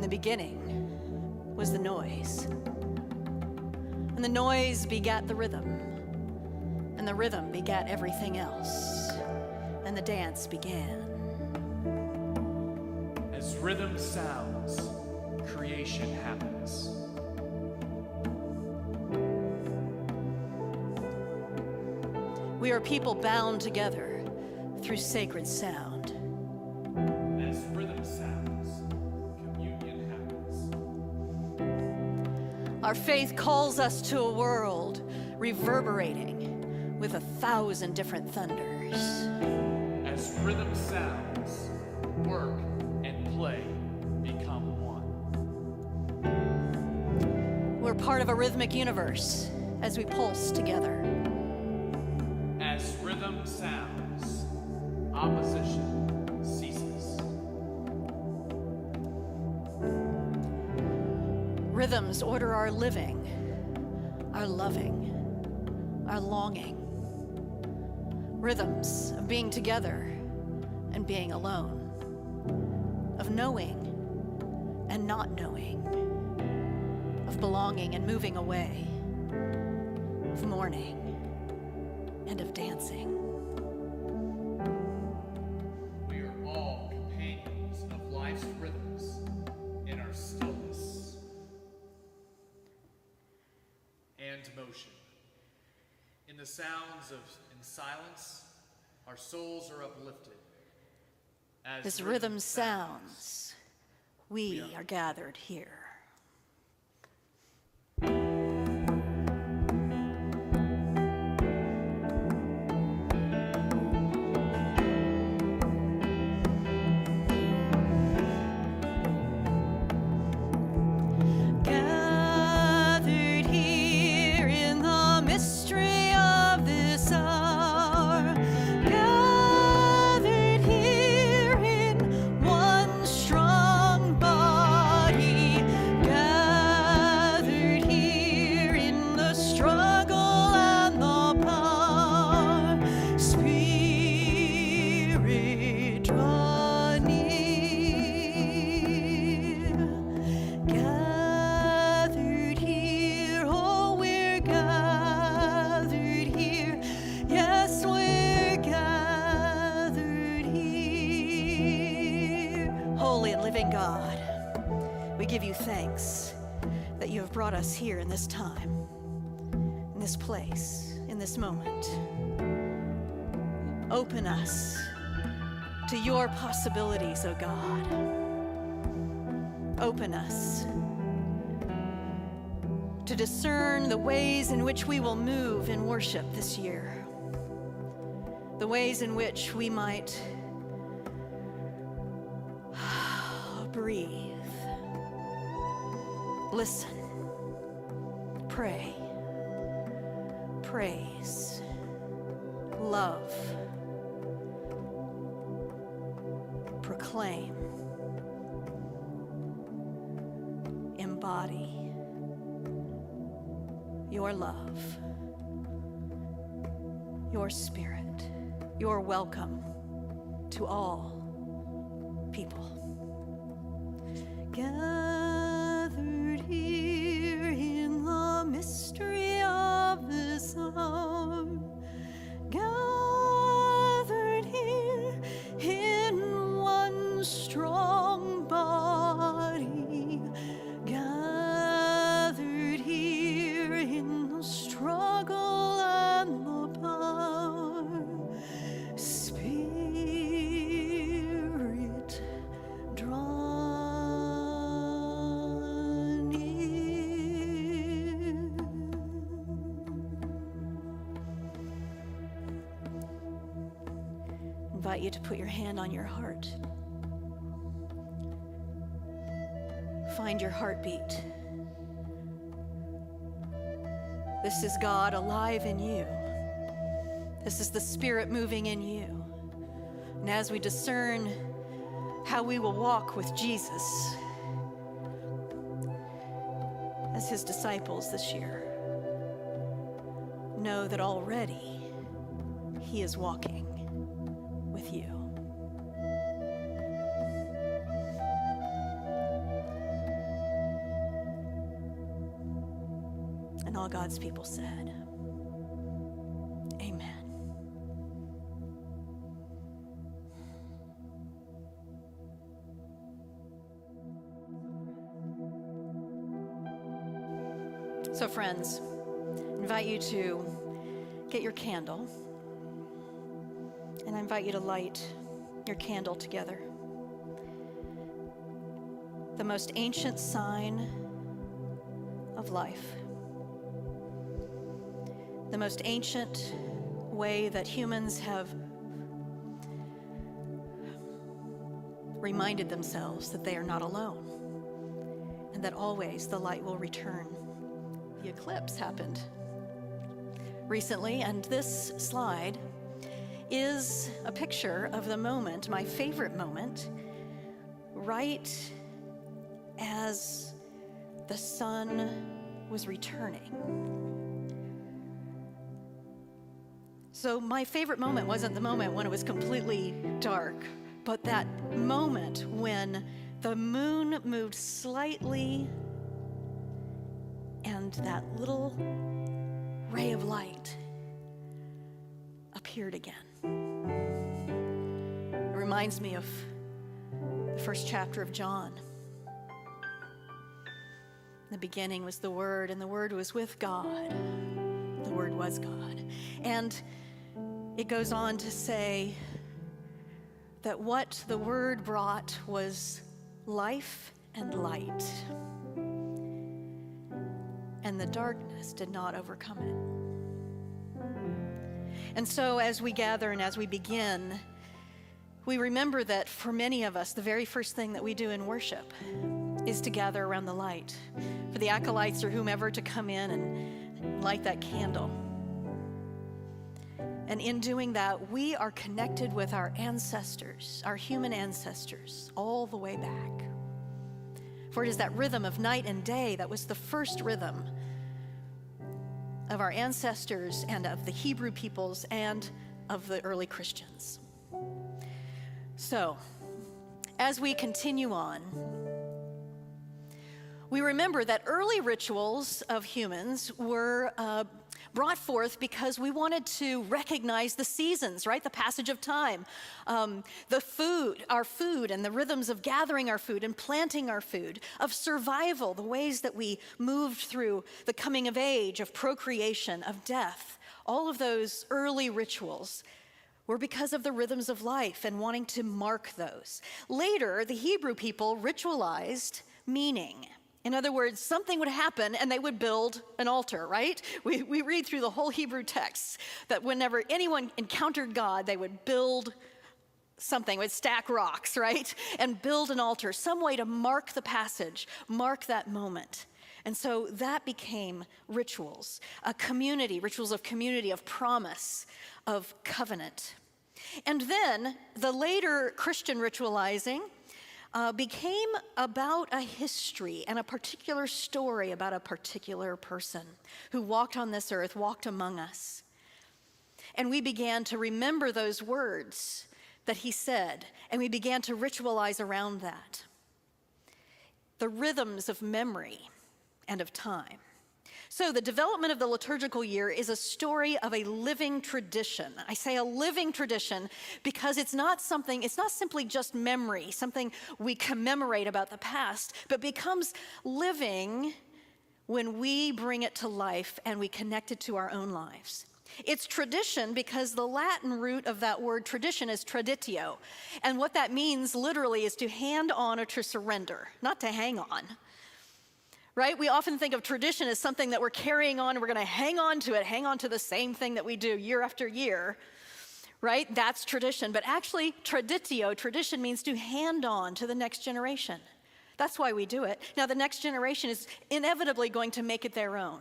the beginning was the noise. And the noise begat the rhythm. And the rhythm begat everything else. And the dance began. As rhythm sounds, creation happens. We are people bound together through sacred sound. As rhythm sounds, communion happens. Our faith calls us to a world reverberating with 1,000 different thunders. As rhythm sounds, work and play become one. We're part of a rhythmic universe as we pulse together. As rhythm sounds, opposition ceases. Rhythms order our living, our loving, our longing. Rhythms of being together and being alone, of knowing and not knowing, of belonging and moving away, of mourning and of dancing. We are all companions of life's rhythms in our stillness and motion. In the sounds of in silence, our souls are uplifted. As rhythm sounds, we are gathered here. God, we give you thanks that you have brought us here in this time, in this place, in this moment. Open us to your possibilities, O God. Open us to discern the ways in which we will move in worship this year, the ways in which we might breathe, listen, pray, praise, love, proclaim, embody your love, your spirit, your welcome to all people. Gathered here in the mystery of this hour, gathered here in one strong body, gathered here in the struggle and the power, Spirit draw. Invite you to put your hand on your heart. Find your heartbeat. This is God alive in you. This is the Spirit moving in you. And as we discern how we will walk with Jesus as his disciples this year, know that already he is walking with you. And all God's people said, amen. So friends, I invite you to get your candle, and I invite you to light your candle together. The most ancient sign of life. The most ancient way that humans have reminded themselves that they are not alone and that always the light will return. The eclipse happened recently, and this slide is a picture of the moment, my favorite moment, right as the sun was returning. So my favorite moment wasn't the moment when it was completely dark, but that moment when the moon moved slightly and that little ray of light appeared again. It reminds me of the first chapter of John. In the beginning was the Word, and the Word was with God. The Word was God. And it goes on to say that what the Word brought was life and light. And the darkness did not overcome it. And so as we gather and as we begin, we remember that for many of us, the very first thing that we do in worship is to gather around the light, for the acolytes or whomever to come in and light that candle. And in doing that, we are connected with our ancestors, our human ancestors, all the way back. For it is that rhythm of night and day that was the first rhythm of our ancestors and of the Hebrew peoples and of the early Christians. So, as we continue on, we remember that early rituals of humans were brought forth because we wanted to recognize the seasons, right? The passage of time, the food, our food, and the rhythms of gathering our food and planting our food, of survival, the ways that we moved through the coming of age, of procreation, of death. All of those early rituals were because of the rhythms of life and wanting to mark those. Later, the Hebrew people ritualized meaning. In other words, something would happen and they would build an altar, right? We read through the whole Hebrew text that whenever anyone encountered God, they would build something, would stack rocks, right? And build an altar, some way to mark the passage, mark that moment. And so that became rituals, a community, rituals of community, of promise, of covenant. And then the later Christian ritualizing became about a history and a particular story about a particular person who walked on this earth, walked among us. And we began to remember those words that he said, and we began to ritualize around that. The rhythms of memory and of time. So the development of the liturgical year is a story of a living tradition. I say a living tradition because it's not simply just memory, something we commemorate about the past, but becomes living when we bring it to life and we connect it to our own lives. It's tradition because the Latin root of that word tradition is traditio. And what that means literally is to hand on or to surrender, not to hang on. Right? We often think of tradition as something that we're carrying on, and we're going to hang on to it, hang on to the same thing that we do year after year, right? That's tradition. But actually, traditio, tradition means to hand on to the next generation. That's why we do it. Now, the next generation is inevitably going to make it their own,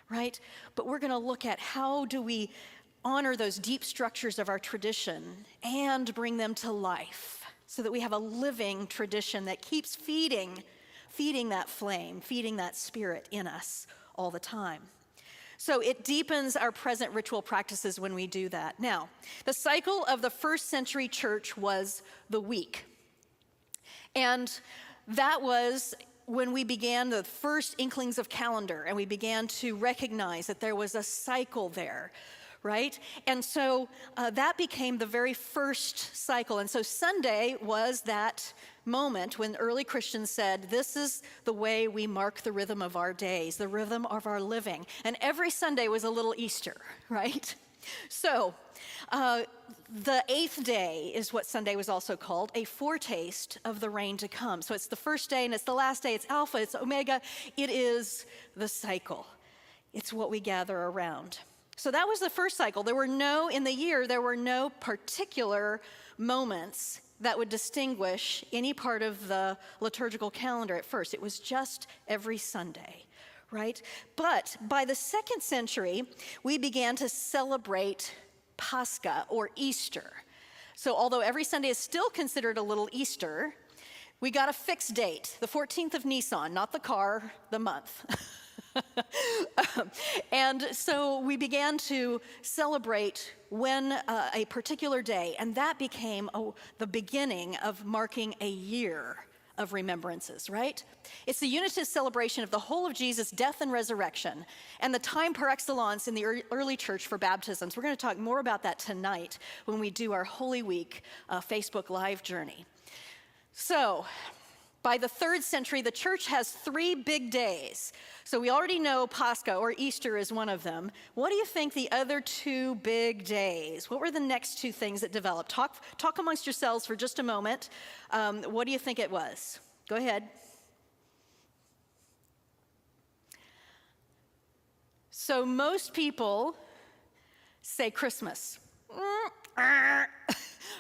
right? But we're going to look at how do we honor those deep structures of our tradition and bring them to life so that we have a living tradition that keeps feeding that flame, feeding that spirit in us all the time. So it deepens our present ritual practices when we do that. Now, the cycle of the first century church was the week. And that was when we began the first inklings of calendar and we began to recognize that there was a cycle there, right? And so that became the very first cycle. And so Sunday was that moment when early Christians said, this is the way we mark the rhythm of our days, the rhythm of our living. And every Sunday was a little Easter, right? So the eighth day is what Sunday was also called, a foretaste of the reign to come. So it's the first day and it's the last day. It's Alpha, it's Omega. It is the cycle. It's what we gather around. So that was the first cycle. There were no particular moments that would distinguish any part of the liturgical calendar at first. It was just every Sunday, right? But by the 2nd century, we began to celebrate Pascha or Easter. So although every Sunday is still considered a little Easter, we got a fixed date, the 14th of Nisan, not the car, the month. And so we began to celebrate when a particular day, and that became the beginning of marking a year of remembrances, right? It's the Unitist celebration of the whole of Jesus' death and resurrection, and the time par excellence in the early church for baptisms. We're going to talk more about that tonight when we do our Holy Week Facebook Live journey. So, by the 3rd century, the church has 3 big days. So we already know Pascha or Easter is one of them. What do you think the other 2 big days? What were the next 2 things that developed? Talk amongst yourselves for just a moment. What do you think it was? Go ahead. So most people say Christmas.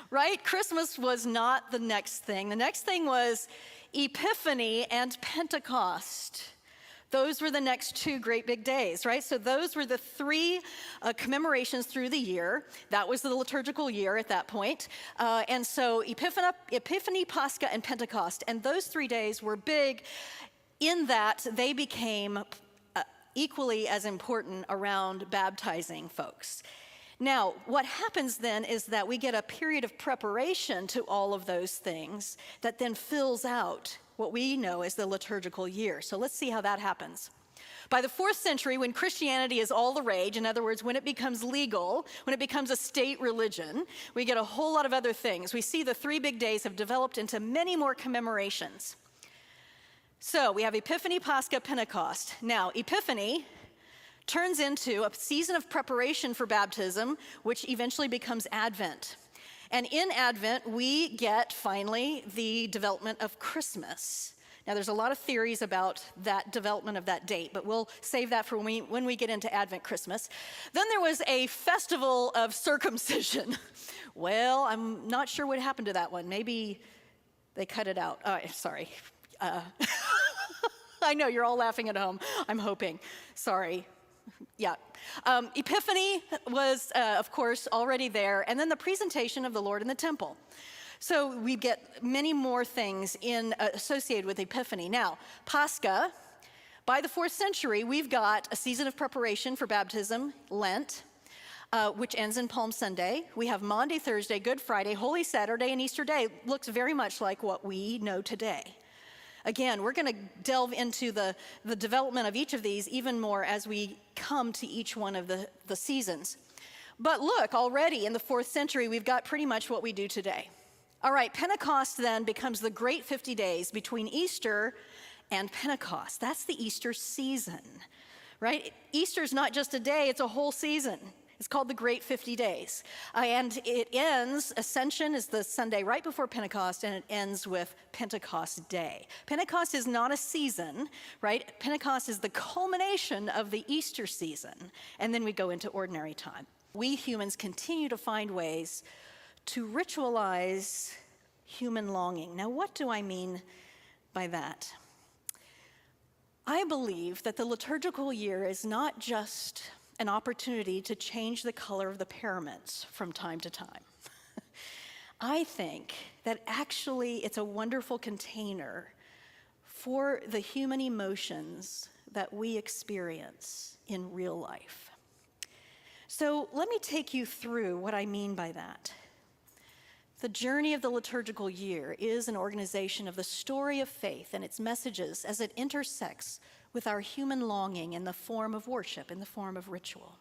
Right? Christmas was not the next thing. The next thing was Epiphany and Pentecost. Those were the next 2 great big days, right? So those were the 3 commemorations through the year. That was the liturgical year at that point. And so Epiphany, Pascha, and Pentecost. And those 3 days were big in that they became equally as important around baptizing folks. Now, what happens then is that we get a period of preparation to all of those things that then fills out what we know as the liturgical year. So let's see how that happens. By the 4th century, when Christianity is all the rage, in other words, when it becomes legal, when it becomes a state religion, we get a whole lot of other things. We see the 3 big days have developed into many more commemorations. So we have Epiphany, Pascha, Pentecost. Now, Epiphany turns into a season of preparation for baptism, which eventually becomes Advent. And in Advent, we get, finally, the development of Christmas. Now, there's a lot of theories about that development of that date, but we'll save that for when we get into Advent Christmas. Then there was a festival of circumcision. Well, I'm not sure what happened to that one. Maybe they cut it out. Sorry. I know, you're all laughing at home. I'm hoping. Sorry. Yeah. Epiphany was, of course, already there. And then the presentation of the Lord in the temple. So we get many more things associated with Epiphany. Now, Pascha, by the 4th century, we've got a season of preparation for baptism, Lent, which ends in Palm Sunday. We have Maundy, Thursday, Good Friday, Holy Saturday, and Easter Day. Looks very much like what we know today. Again, we're going to delve into the development of each of these even more as we come to each one of the seasons. But look, already in the 4th century, we've got pretty much what we do today. All right, Pentecost then becomes the great 50 days between Easter and Pentecost. That's the Easter season, right? Easter's not just a day, it's a whole season. It's called the Great 50 Days. And it ends, Ascension is the Sunday right before Pentecost, and it ends with Pentecost Day. Pentecost is not a season, right? Pentecost is the culmination of the Easter season, and then we go into ordinary time. We humans continue to find ways to ritualize human longing. Now, what do I mean by that? I believe that the liturgical year is not just an opportunity to change the color of the paraments from time to time. I think that actually it's a wonderful container for the human emotions that we experience in real life. So let me take you through what I mean by that. The journey of the liturgical year is an organization of the story of faith and its messages as it intersects with our human longing in the form of worship, in the form of ritual.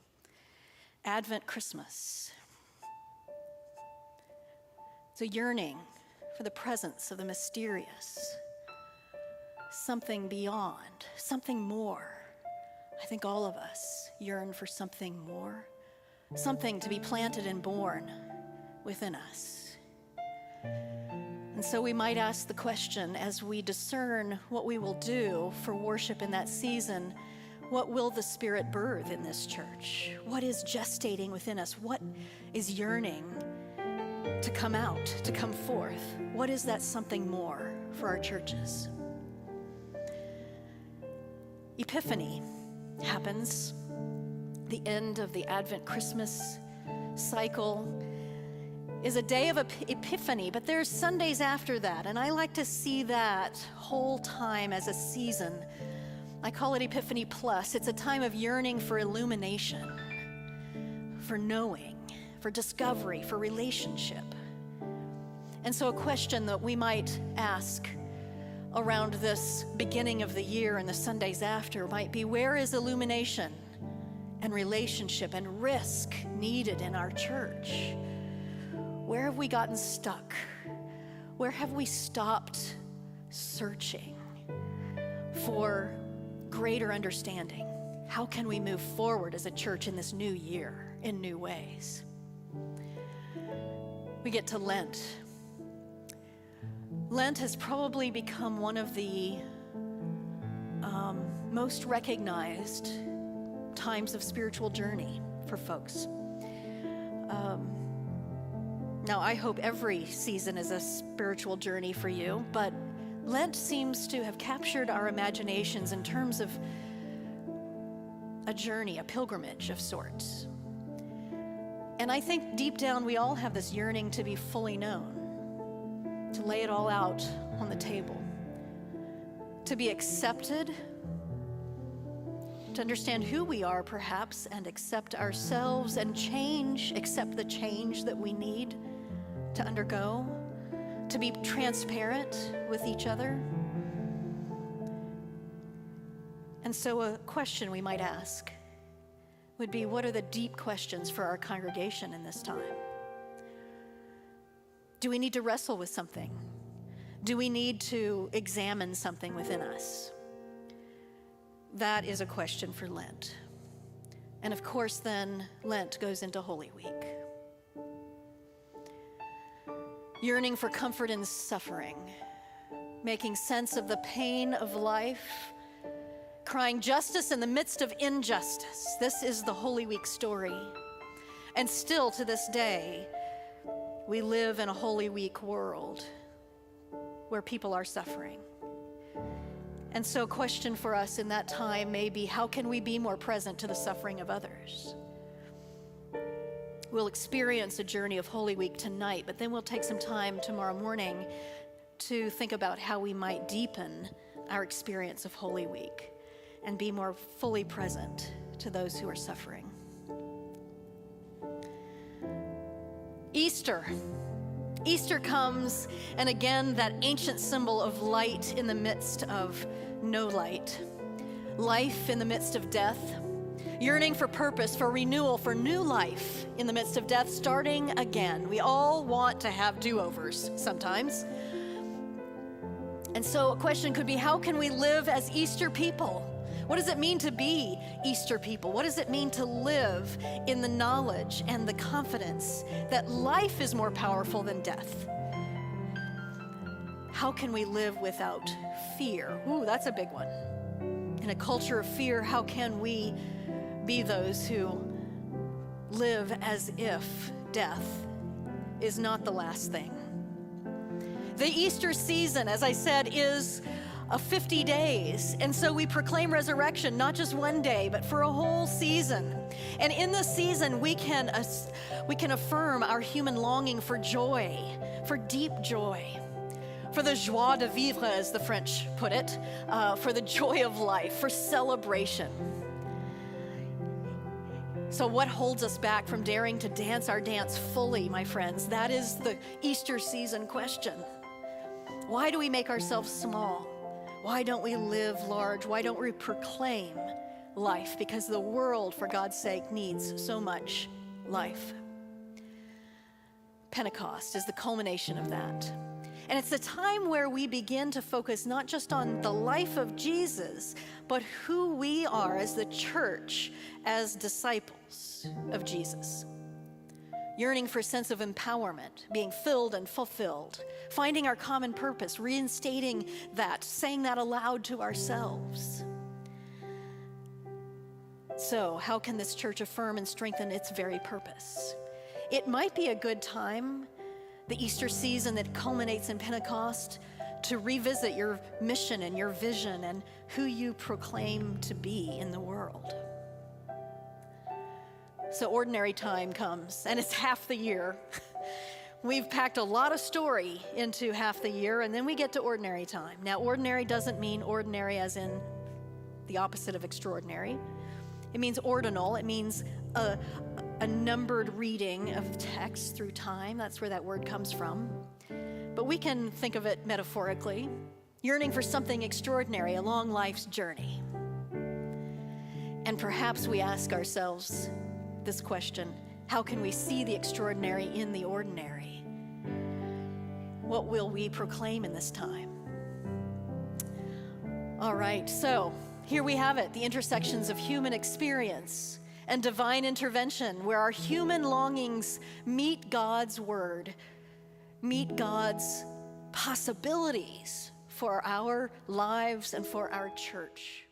Advent Christmas. It's a yearning for the presence of the mysterious, something beyond, something more. I think all of us yearn for something more, something to be planted and born within us. And so we might ask the question, as we discern what we will do for worship in that season, what will the Spirit birth in this church? What is gestating within us? What is yearning to come out, to come forth? What is that something more for our churches? Epiphany happens, the end of the Advent Christmas cycle is a day of Epiphany, but there's Sundays after that, and I like to see that whole time as a season. I call it Epiphany Plus. It's a time of yearning for illumination, for knowing, for discovery, for relationship. And so a question that we might ask around this beginning of the year and the Sundays after might be, where is illumination and relationship and risk needed in our church? Where have we gotten stuck? Where have we stopped searching for greater understanding? How can we move forward as a church in this new year in new ways? We get to Lent. Lent has probably become one of the most recognized times of spiritual journey for folks. Now, I hope every season is a spiritual journey for you, but Lent seems to have captured our imaginations in terms of a journey, a pilgrimage of sorts. And I think deep down we all have this yearning to be fully known, to lay it all out on the table, to be accepted, to understand who we are perhaps, and accept ourselves and accept the change that we need to undergo, to be transparent with each other. And so a question we might ask would be, what are the deep questions for our congregation in this time? Do we need to wrestle with something? Do we need to examine something within us? That is a question for Lent. And of course, then Lent goes into Holy Week. Yearning for comfort in suffering, making sense of the pain of life, crying justice in the midst of injustice. This is the Holy Week story. And still to this day, we live in a Holy Week world where people are suffering. And so a question for us in that time may be, how can we be more present to the suffering of others? We'll experience a journey of Holy Week tonight, but then we'll take some time tomorrow morning to think about how we might deepen our experience of Holy Week and be more fully present to those who are suffering. Easter. Easter comes, and again, that ancient symbol of light in the midst of no light, life in the midst of death, yearning for purpose, for renewal, for new life in the midst of death, starting again. We all want to have do-overs sometimes. And so a question could be, how can we live as Easter people? What does it mean to be Easter people? What does it mean to live in the knowledge and the confidence that life is more powerful than death? How can we live without fear? Ooh, that's a big one. In a culture of fear, how can we be those who live as if death is not the last thing? The Easter season, as I said, is 50 days. And so we proclaim resurrection, not just one day, but for a whole season. And in this season, we can affirm our human longing for joy, for deep joy, for the joie de vivre, as the French put it, for the joy of life, for celebration. So what holds us back from daring to dance our dance fully, my friends? That is the Easter season question. Why do we make ourselves small? Why don't we live large? Why don't we proclaim life? Because the world, for God's sake, needs so much life. Pentecost is the culmination of that. And it's the time where we begin to focus not just on the life of Jesus, but who we are as the church, as disciples of Jesus. Yearning for a sense of empowerment, being filled and fulfilled, finding our common purpose, reinstating that, saying that aloud to ourselves. So, how can this church affirm and strengthen its very purpose? It might be a good time, the Easter season that culminates in Pentecost, to revisit your mission and your vision and who you proclaim to be in the world. So ordinary time comes, and it's half the year. We've packed a lot of story into half the year, and then we get to ordinary time. Now, ordinary doesn't mean ordinary as in the opposite of extraordinary. It means ordinal. It means a numbered reading of text through time. That's where that word comes from. But we can think of it metaphorically, yearning for something extraordinary along life's journey. And perhaps we ask ourselves this question: how can we see the extraordinary in the ordinary? What will we proclaim in this time? All right, so here we have it, the intersections of human experience and divine intervention, where our human longings meet God's word, meet God's possibilities for our lives and for our church.